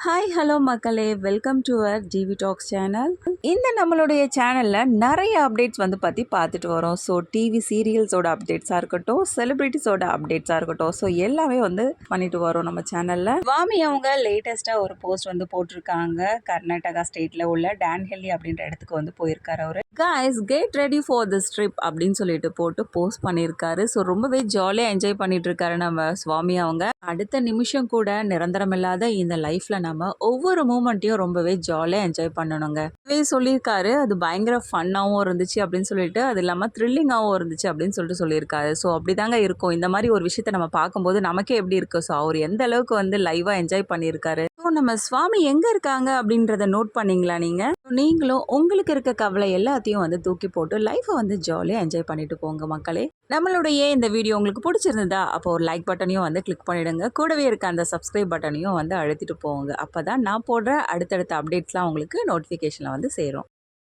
Hi hello மக்களே, welcome to our TV talks channel. இந்த நம்மளுடைய சேனலில் நிறைய அப்டேட்ஸ் பற்றி பார்த்துட்டு வரோம். ஸோ டிவி சீரியல்ஸோட அப்டேட்ஸாக இருக்கட்டும், செலிப்ரிட்டிஸோட அப்டேட்ஸாக இருக்கட்டும், ஸோ எல்லாமே பண்ணிட்டு வரோம் நம்ம சேனலில். வாமி அவங்க லேட்டஸ்ட்டாக ஒரு போஸ்ட் போட்டிருக்காங்க. கர்நாடகா ஸ்டேட்டில் உள்ள டான்ஹெல்லி அப்படின்ற இடத்துக்கு போயிருக்காரு அவர். Guys get ready for this trip அப்படின்னு சொல்லிட்டு போட்டு போஸ்ட் பண்ணியிருக்காரு. ஸோ ரொம்பவே ஜாலியாக என்ஜாய் பண்ணிட்டு இருக்காரு நம்ம சுவாமி அவங்க. அடுத்த நிமிஷம் கூட நிரந்தரமில்லாத இந்த லைஃப்பில் நம்ம ஒவ்வொரு மூமெண்ட்டையும் ரொம்பவே ஜாலியாக என்ஜாய் பண்ணணுங்க. சொல்லியிருக்காரு, அது பயங்கர ஃபன்னாகவும் இருந்துச்சு அப்படின்னு சொல்லிட்டு, அது இல்லாமல் த்ரில்லிங்காகவும் இருந்துச்சு அப்படின்னு சொல்லியிருக்காரு. ஸோ அப்படி தாங்க இருக்கும். இந்த மாதிரி ஒரு விஷயத்த நம்ம பார்க்கும்போது நமக்கே எப்படி இருக்கும். ஸோ அவர் எந்த அளவுக்கு லைவாக என்ஜாய் பண்ணியிருக்காரு. ஸோ நம்ம சுவாமி எங்கே இருக்காங்க அப்படின்றத நோட் பண்ணீங்களா நீங்கள்? நீங்களும் உங்களுக்கு இருக்க கவலை எல்லாத்தையும் தூக்கி போட்டு லைஃப்பை ஜாலியாக என்ஜாய் பண்ணிட்டு போங்க மக்களே. நம்மளுடைய இந்த வீடியோ உங்களுக்கு பிடிச்சிருந்ததா அப்போ ஒரு லைக் பட்டனையும் கிளிக் பண்ணிவிடுங்க. கூடவே இருக்க அந்த சப்ஸ்கிரைப் பட்டனையும் அழுத்திட்டு போங்க. அப்போ தான் நான் போடுற அடுத்தடுத்த அப்டேட்ஸ்லாம் உங்களுக்கு நோட்டிஃபிகேஷனில் சேரும்.